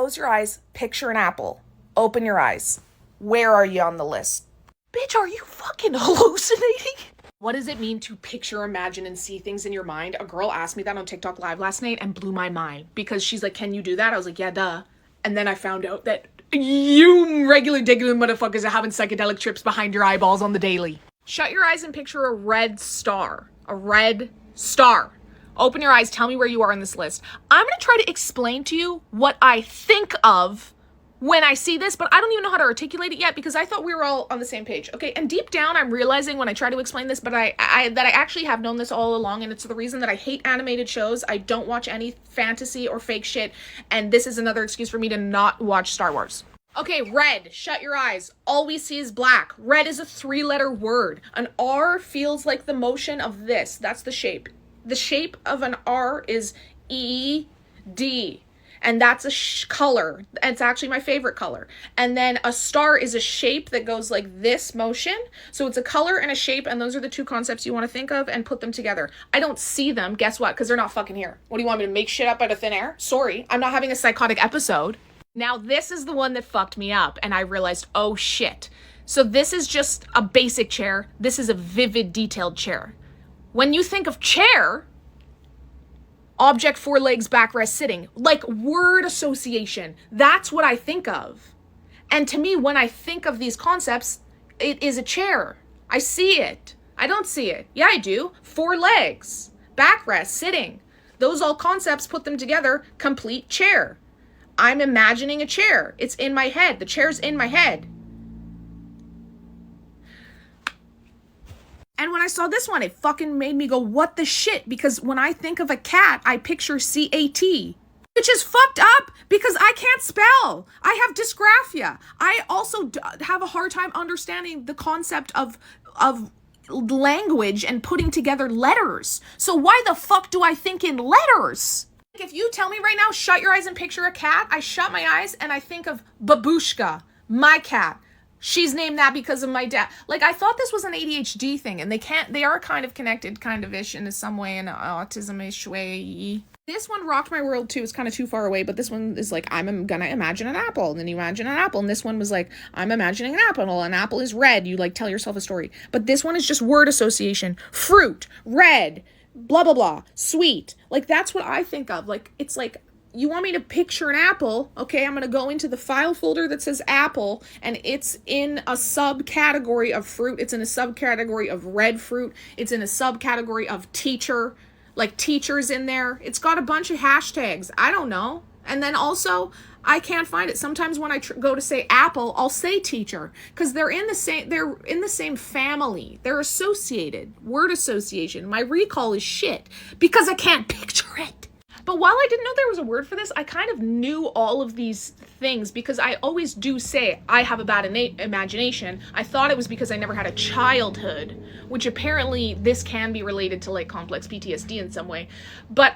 Close your eyes, picture an apple. Open your eyes. Where are you on the list? Bitch, are you fucking hallucinating? What does it mean to picture, imagine, and see things in your mind? A girl asked me that on TikTok Live last night and blew my mind because she's like, can you do that? I was like, yeah, duh. And then I found out that you regular digging motherfuckers are having psychedelic trips behind your eyeballs on the daily. Shut your eyes and picture a red star. A red star. Open your eyes, tell me where you are on this list. I'm going to try to explain to you what I think of when I see this, but I don't even know how to articulate it yet because I thought we were all on the same page. Okay, and deep down, I'm realizing when I try to explain this, but that I actually have known this all along, and it's the reason that I hate animated shows. I don't watch any fantasy or fake shit, and this is another excuse for me to not watch Star Wars. Okay, red, shut your eyes. All we see is black. Red is a 3-letter word. An R feels like the motion of this. That's the shape. The shape of an R is E-D. And that's a color. It's actually my favorite color. And then a star is a shape that goes like this motion. So it's a color and a shape, and those are the two concepts you want to think of and put them together. I don't see them. Guess what? Because they're not fucking here. What do you want me to make shit up out of thin air? Sorry, I'm not having a psychotic episode. Now this is the one that fucked me up, and I realized, oh shit. So this is just a basic chair. This is a vivid, detailed chair. When you think of chair, object, 4 legs, backrest, sitting, like word association. That's what I think of. And to me, when I think of these concepts, it is a chair. I see it. I don't see it. Yeah, I do. 4 legs, backrest, sitting. Those all concepts, put them together, complete chair. I'm imagining a chair. It's in my head. The chair's in my head. And when I saw this one, it fucking made me go, what the shit? Because when I think of a cat, I picture C-A-T. Which is fucked up because I can't spell. I have dysgraphia. I also have a hard time understanding the concept of language and putting together letters. So why the fuck do I think in letters? If you tell me right now, shut your eyes and picture a cat, I shut my eyes and I think of Babushka, my cat. She's named that because of my dad. Like, I thought this was an ADHD thing, and they are kind of connected, kind of ish, in some way, in an autism-ish way. This one rocked my world too. It's kind of too far away, but this one is like, I'm gonna imagine an apple, and then you imagine an apple, and this one was like, I'm imagining an apple. An apple is red. You like tell yourself a story. But this one is just word association. Fruit, red, blah, blah, blah, sweet. Like, that's what I think of. Like, it's like, you want me to picture an apple? Okay, I'm going to go into the file folder that says apple, and it's in a subcategory of fruit. It's in a subcategory of red fruit. It's in a subcategory of teacher, like teachers in there. It's got a bunch of hashtags. I don't know. And then also, I can't find it. Sometimes when I go to say apple, I'll say teacher because they're in the same family. They're associated. Word association. My recall is shit because I can't picture it. But while I didn't know there was a word for this, I kind of knew all of these things because I always do say I have a bad imagination. I thought it was because I never had a childhood, which apparently this can be related to like complex PTSD in some way. But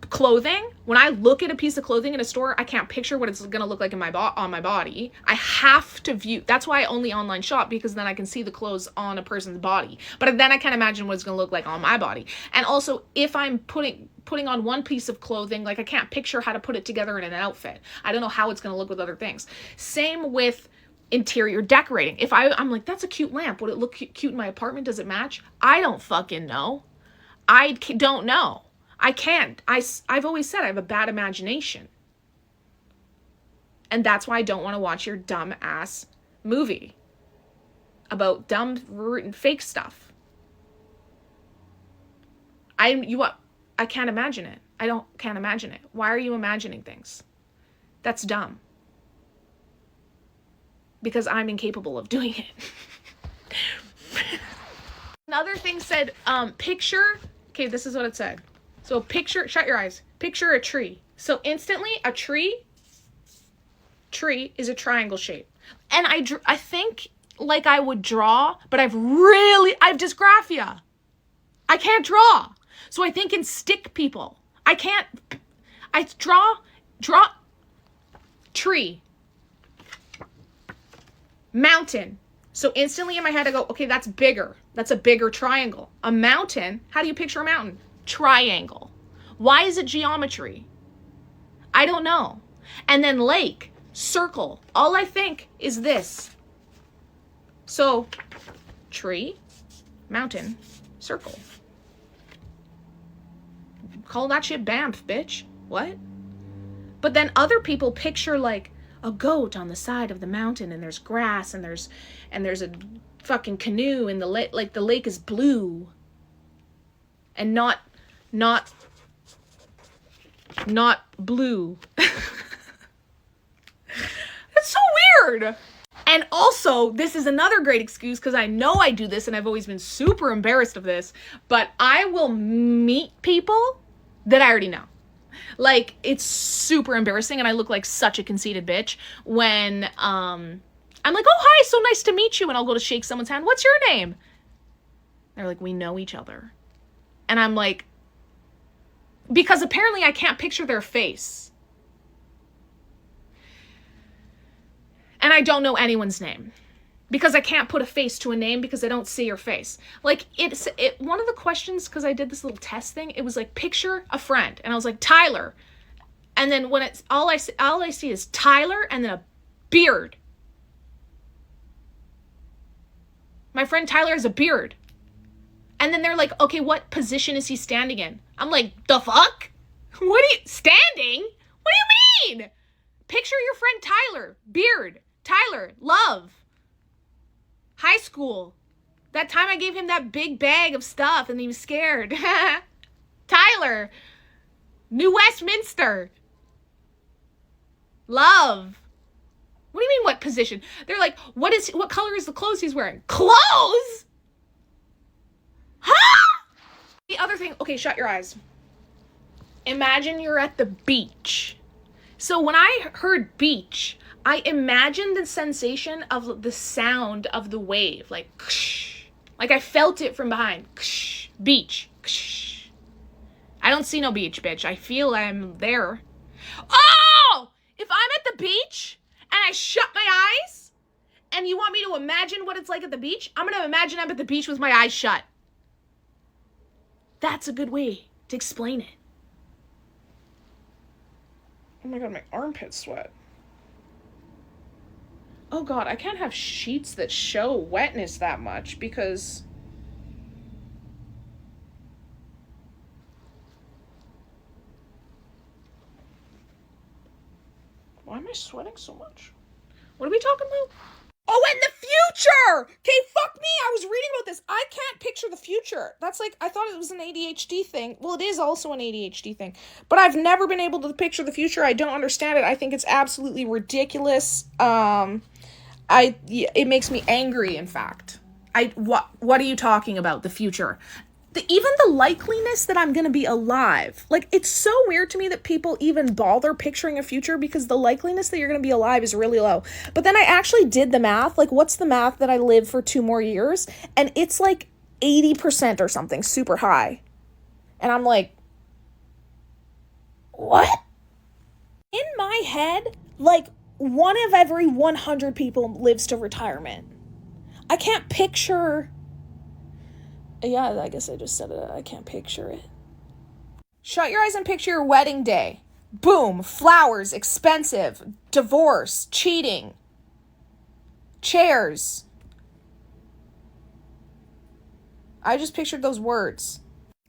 clothing, when I look at a piece of clothing in a store, I can't picture what it's going to look like in on my body. I have to view. That's why I only online shop, because then I can see the clothes on a person's body. But then I can't imagine what it's going to look like on my body. And also, if I'm putting on one piece of clothing, like I can't picture how to put it together in an outfit. I don't know how it's going to look with other things. Same with interior decorating. If I'm like, that's a cute lamp. Would it look cute in my apartment? Does it match? I don't fucking know. I don't know. I can't. I've always said I have a bad imagination. And that's why I don't want to watch your dumb ass movie about dumb fake stuff. I can't imagine it. Can't imagine it. Why are you imagining things? That's dumb. Because I'm incapable of doing it. Another thing said, picture. Okay, this is what it said. So picture, shut your eyes. Picture a tree. So instantly, a tree is a triangle shape. And I think like I would draw, but I've dysgraphia. I can't draw. So I think in stick people. I draw tree, mountain. So instantly in my head I go, okay, that's bigger. That's a bigger triangle. A mountain, how do you picture a mountain? Triangle. Why is it geometry? I don't know. And then lake, circle. All I think is this. So, tree, mountain, circle. Call that shit Banff, bitch. What? But then other people picture like a goat on the side of the mountain, and there's grass, and there's a fucking canoe, and the lake, like the lake is blue. And not blue. It's so weird. And also, this is another great excuse, because I know I do this and I've always been super embarrassed of this, but I will meet people that I already know. Like, it's super embarrassing, and I look like such a conceited bitch when I'm like, oh, hi, so nice to meet you, and I'll go to shake someone's hand. What's your name? They're like, we know each other. And I'm like, because apparently I can't picture their face. And I don't know anyone's name. Because I can't put a face to a name because I don't see your face. Like, one of the questions, because I did this little test thing, it was like, picture a friend. And I was like, Tyler. And then when it's, all I see is Tyler and then a beard. My friend Tyler has a beard. And then they're like, okay, what position is he standing in? I'm like, the fuck? What are you, standing? What do you mean? Picture your friend Tyler, beard, Tyler, love. High school. That time I gave him that big bag of stuff and he was scared. Tyler. New Westminster. Love. What do you mean, what position? They're like, what color is the clothes he's wearing? Clothes? Huh? The other thing, okay, shut your eyes. Imagine you're at the beach. So when I heard beach, I imagined the sensation of the sound of the wave, like I felt it from behind. Beach. I don't see no beach, bitch. I feel I'm there. Oh! If I'm at the beach and I shut my eyes and you want me to imagine what it's like at the beach, I'm going to imagine I'm at the beach with my eyes shut. That's a good way to explain it. Oh my God, my armpits sweat. Oh God, I can't have sheets that show wetness that much because... Why am I sweating so much? What are we talking about? Oh, and the future! Okay, fuck me, I was reading about this. I can't picture the future. That's like, I thought it was an ADHD thing. Well, it is also an ADHD thing. But I've never been able to picture the future. I don't understand it. I think it's absolutely ridiculous. It makes me angry, in fact. What are you talking about, the future? Even the likeliness that I'm going to be alive. Like, it's so weird to me that people even bother picturing a future because the likeliness that you're going to be alive is really low. But then I actually did the math. Like, what's the math that I live for 2 more years? And it's like 80% or something, super high. And I'm like, what? In my head, like, 1 of every 100 people lives to retirement. I can't picture... Yeah, I guess I just said it. I can't picture it. Shut your eyes and picture your wedding day. Boom. Flowers. Expensive. Divorce. Cheating. Chairs. I just pictured those words.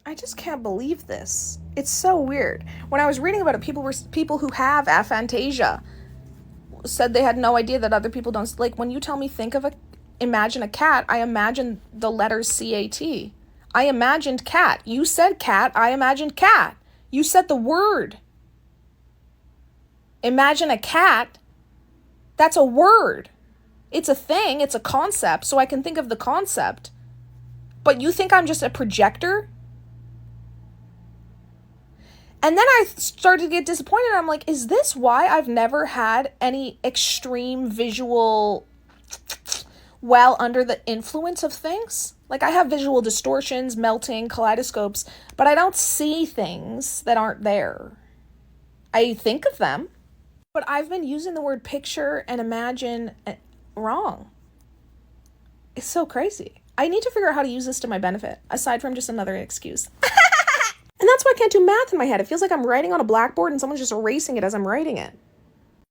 I just can't believe this. It's so weird. When I was reading about it, people who have aphantasia said they had no idea that other people don't. Like, when you tell me imagine a cat, I imagine the letters CAT. I imagined cat. You said cat, I imagined cat. You said the word. Imagine a cat. That's a word. It's a thing, it's a concept, so I can think of the concept. But you think I'm just a projector? And then I started to get disappointed. I'm like, is this why I've never had any extreme visual... while under the influence of things? Like, I have visual distortions, melting, kaleidoscopes, but I don't see things that aren't there. I think of them, but I've been using the word picture and imagine wrong. It's so crazy. I need to figure out how to use this to my benefit, aside from just another excuse. And that's why I can't do math in my head. It feels like I'm writing on a blackboard and someone's just erasing it as I'm writing it.